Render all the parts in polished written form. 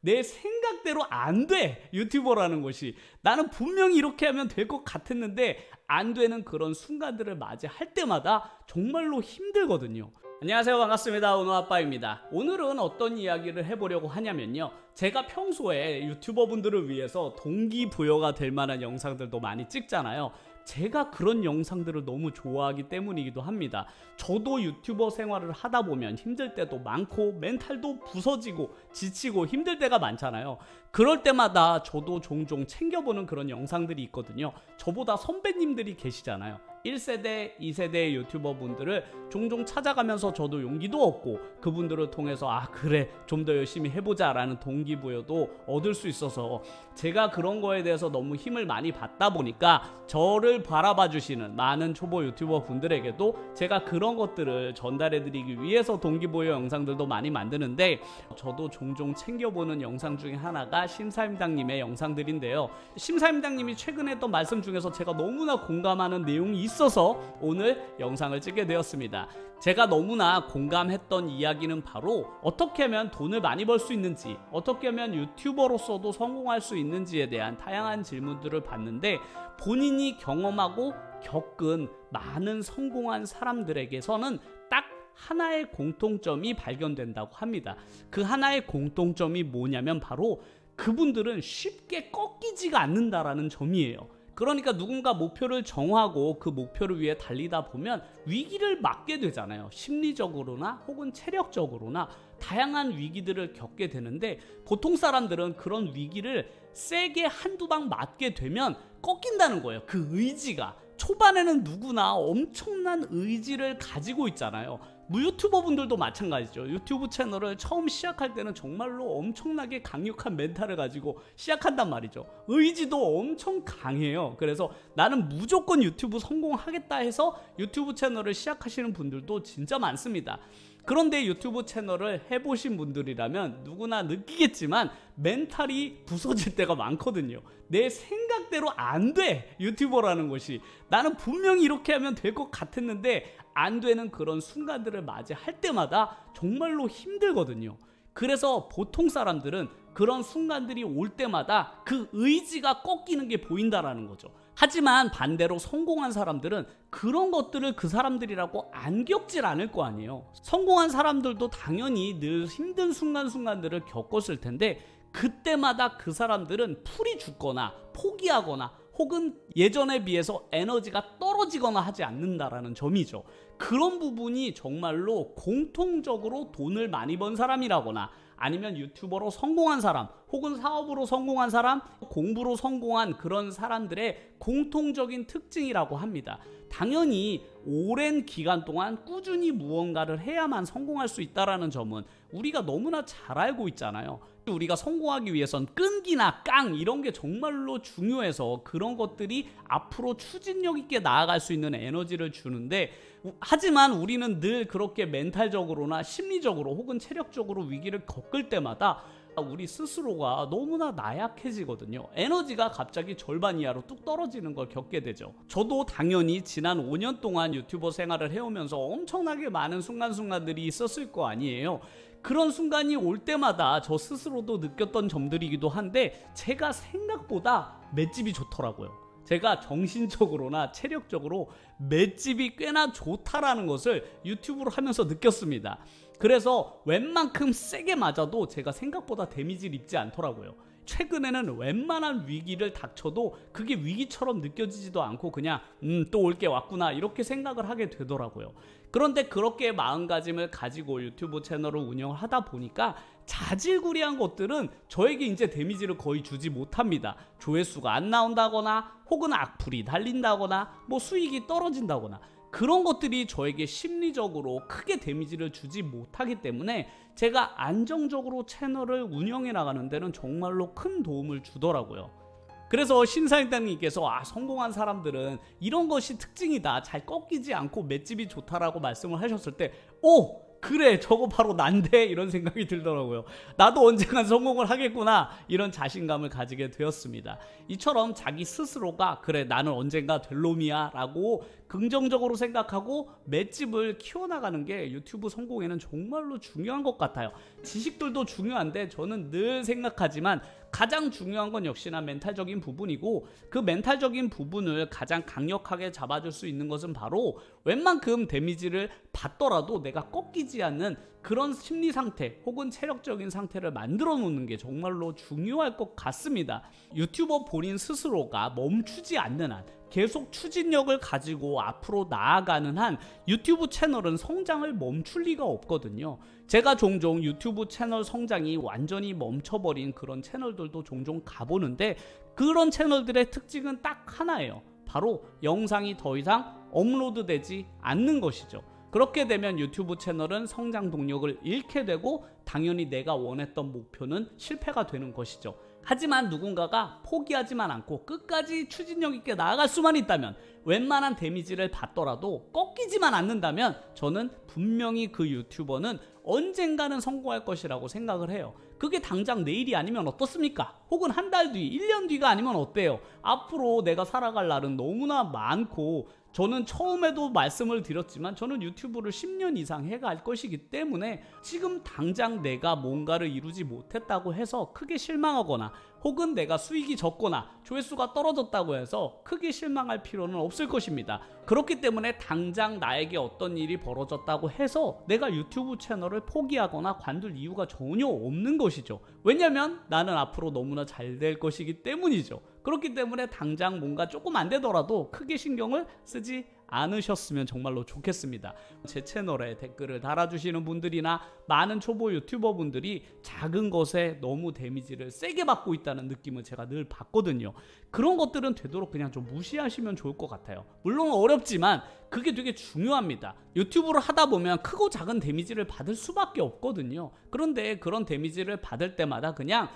내 생각대로 안 돼. 유튜버라는 것이. 나는 분명히 이렇게 하면 될 것 같았는데 안 되는 그런 순간들을 맞이할 때마다 정말로 힘들거든요. 안녕하세요, 반갑습니다. 은호아빠입니다. 오늘은 어떤 이야기를 해보려고 하냐면요, 제가 평소에 유튜버 분들을 위해서 동기부여가 될 만한 영상들도 많이 찍잖아요. 제가 그런 영상들을 너무 좋아하기 때문이기도 합니다. 저도 유튜버 생활을 하다 보면 힘들 때도 많고 멘탈도 부서지고 지치고 힘들 때가 많잖아요. 그럴 때마다 저도 종종 챙겨보는 그런 영상들이 있거든요. 저보다 선배님들이 계시잖아요. 1세대, 2세대 유튜버 분들을 종종 찾아가면서 저도 용기도 얻고 그분들을 통해서 그래, 좀 더 열심히 해보자 라는 동기부여도 얻을 수 있어서 제가 그런 거에 대해서 너무 힘을 많이 받다 보니까 저를 바라봐 주시는 많은 초보 유튜버 분들에게도 제가 그런 것들을 전달해 드리기 위해서 동기부여 영상들도 많이 만드는데, 저도 종종 챙겨보는 영상 중에 하나가 심사임당님의 영상들인데요. 심사임당님이 최근에 했던 말씀 중에서 제가 너무나 공감하는 내용이 있어서 오늘 영상을 찍게 되었습니다. 제가 너무나 공감했던 이야기는 바로 어떻게 하면 돈을 많이 벌 수 있는지, 어떻게 하면 유튜버로서도 성공할 수 있는지에 대한 다양한 질문들을 받는데, 본인이 경험하고 겪은 많은 성공한 사람들에게서는 딱 하나의 공통점이 발견된다고 합니다. 그 하나의 공통점이 뭐냐면 바로 그분들은 쉽게 꺾이지가 않는다라는 점이에요. 그러니까 누군가 목표를 정하고 그 목표를 위해 달리다 보면 위기를 맞게 되잖아요. 심리적으로나 혹은 체력적으로나 다양한 위기들을 겪게 되는데, 보통 사람들은 그런 위기를 세게 한두 방 맞게 되면 꺾인다는 거예요. 그 의지가. 초반에는 누구나 엄청난 의지를 가지고 있잖아요. 유튜버 분들도 마찬가지죠. 유튜브 채널을 처음 시작할 때는 정말로 엄청나게 강력한 멘탈을 가지고 시작한단 말이죠. 의지도 엄청 강해요. 그래서 나는 무조건 유튜브 성공하겠다 해서 유튜브 채널을 시작하시는 분들도 진짜 많습니다. 그런데 유튜브 채널을 해보신 분들이라면 누구나 느끼겠지만 멘탈이 부서질 때가 많거든요. 내 생각대로 안 돼. 유튜버라는 것이. 나는 분명히 이렇게 하면 될 것 같았는데 안 되는 그런 순간들을 맞이할 때마다 정말로 힘들거든요. 그래서 보통 사람들은 그런 순간들이 올 때마다 그 의지가 꺾이는 게 보인다라는 거죠. 하지만 반대로 성공한 사람들은 그런 것들을 그 사람들이라고 안 겪질 않을 거 아니에요. 성공한 사람들도 당연히 늘 힘든 순간들을 겪었을 텐데, 그때마다 그 사람들은 풀이 죽거나 포기하거나 혹은 예전에 비해서 에너지가 떨어지거나 하지 않는다라는 점이죠. 그런 부분이 정말로 공통적으로 돈을 많이 번 사람이라거나 아니면 유튜버로 성공한 사람 혹은 사업으로 성공한 사람, 공부로 성공한 그런 사람들의 공통적인 특징이라고 합니다. 당연히 오랜 기간 동안 꾸준히 무언가를 해야만 성공할 수 있다는 점은 우리가 너무나 잘 알고 있잖아요. 우리가 성공하기 위해선 끈기나 깡 이런 게 정말로 중요해서 그런 것들이 앞으로 추진력 있게 나아갈 수 있는 에너지를 주는데, 하지만 우리는 늘 그렇게 멘탈적으로나 심리적으로 혹은 체력적으로 위기를 겪을 때마다 우리 스스로가 너무나 나약해지거든요. 에너지가 갑자기 절반 이하로 뚝 떨어지는 걸 겪게 되죠. 저도 당연히 지난 5년 동안 유튜버 생활을 해오면서 엄청나게 많은 순간들이 있었을 거 아니에요. 그런 순간이 올 때마다 저 스스로도 느꼈던 점들이기도 한데, 제가 생각보다 맷집이 좋더라고요. 제가 정신적으로나 체력적으로 맷집이 꽤나 좋다라는 것을 유튜브를 하면서 느꼈습니다. 그래서 웬만큼 세게 맞아도 제가 생각보다 데미지를 입지 않더라고요. 최근에는 웬만한 위기를 닥쳐도 그게 위기처럼 느껴지지도 않고 그냥 또 올 게 왔구나 이렇게 생각을 하게 되더라고요. 그런데 그렇게 마음가짐을 가지고 유튜브 채널을 운영을 하다 보니까 자질구레한 것들은 저에게 이제 데미지를 거의 주지 못합니다. 조회수가 안 나온다거나 혹은 악플이 달린다거나 수익이 떨어진다거나 그런 것들이 저에게 심리적으로 크게 데미지를 주지 못하기 때문에 제가 안정적으로 채널을 운영해 나가는 데는 정말로 큰 도움을 주더라고요. 그래서 심사임당님께서 성공한 사람들은 이런 것이 특징이다, 잘 꺾이지 않고 맷집이 좋다라고 말씀을 하셨을 때 그래, 저거 바로 난데 이런 생각이 들더라고요. 나도 언젠간 성공을 하겠구나 이런 자신감을 가지게 되었습니다. 이처럼 자기 스스로가 그래 나는 언젠가 될 놈이야 라고 긍정적으로 생각하고 맷집을 키워나가는 게 유튜브 성공에는 정말로 중요한 것 같아요. 지식들도 중요한데 저는 늘 생각하지만 가장 중요한 건 역시나 멘탈적인 부분이고, 그 멘탈적인 부분을 가장 강력하게 잡아줄 수 있는 것은 바로 웬만큼 데미지를 받더라도 내가 꺾이지 않는 그런 심리 상태 혹은 체력적인 상태를 만들어 놓는 게 정말로 중요할 것 같습니다. 유튜버 본인 스스로가 멈추지 않는 한, 계속 추진력을 가지고 앞으로 나아가는 한 유튜브 채널은 성장을 멈출 리가 없거든요. 제가 종종 유튜브 채널 성장이 완전히 멈춰버린 그런 채널들도 종종 가보는데, 그런 채널들의 특징은 딱 하나예요. 바로 영상이 더 이상 업로드되지 않는 것이죠. 그렇게 되면 유튜브 채널은 성장 동력을 잃게 되고 당연히 내가 원했던 목표는 실패가 되는 것이죠. 하지만 누군가가 포기하지만 않고 끝까지 추진력 있게 나아갈 수만 있다면, 웬만한 데미지를 받더라도 꺾이지만 않는다면 저는 분명히 그 유튜버는 언젠가는 성공할 것이라고 생각을 해요. 그게 당장 내일이 아니면 어떻습니까? 혹은 한 달 뒤, 1년 뒤가 아니면 어때요? 앞으로 내가 살아갈 날은 너무나 많고, 저는 처음에도 말씀을 드렸지만 저는 유튜브를 10년 이상 해갈 것이기 때문에 지금 당장 내가 뭔가를 이루지 못했다고 해서 크게 실망하거나, 혹은 내가 수익이 적거나 조회수가 떨어졌다고 해서 크게 실망할 필요는 없을 것입니다. 그렇기 때문에 당장 나에게 어떤 일이 벌어졌다고 해서 내가 유튜브 채널을 포기하거나 관둘 이유가 전혀 없는 것이죠. 왜냐면 나는 앞으로 너무나 잘 될 것이기 때문이죠. 그렇기 때문에 당장 뭔가 조금 안 되더라도 크게 신경을 쓰지 않으셨으면 정말로 좋겠습니다. 제 채널에 댓글을 달아주시는 분들이나 많은 초보 유튜버 분들이 작은 것에 너무 데미지를 세게 받고 있다는 느낌을 제가 늘 받거든요. 그런 것들은 되도록 그냥 좀 무시하시면 좋을 것 같아요. 물론 어렵지만 그게 되게 중요합니다. 유튜브를 하다 보면 크고 작은 데미지를 받을 수밖에 없거든요. 그런데 그런 데미지를 받을 때마다 그냥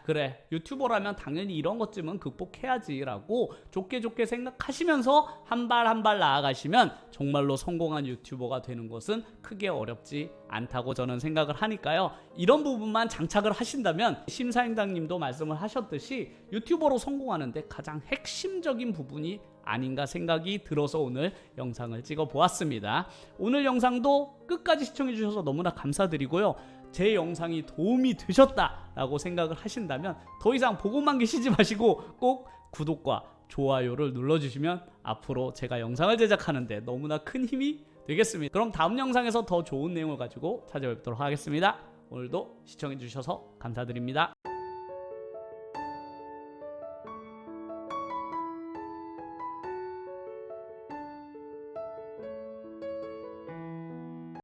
그래 유튜버라면 당연히 이런 것쯤은 극복해야지 라고 좋게 생각하시면서 한 발 한 발 나아가시면 정말로 성공한 유튜버가 되는 것은 크게 어렵지 않다고 저는 생각을 하니까요. 이런 부분만 장착을 하신다면 심사임당님도 말씀을 하셨듯이 유튜버로 성공하는데 가장 핵심적인 부분이 아닌가 생각이 들어서 오늘 영상을 찍어 보았습니다. 오늘 영상도 끝까지 시청해 주셔서 너무나 감사드리고요. 제 영상이 도움이 되셨다라고 생각을 하신다면 더 이상 보고만 계시지 마시고 꼭 구독과 좋아요를 눌러주시면 앞으로 제가 영상을 제작하는데 너무나 큰 힘이 되겠습니다. 그럼 다음 영상에서 더 좋은 내용을 가지고 찾아뵙도록 하겠습니다. 오늘도 시청해 주셔서 감사드립니다.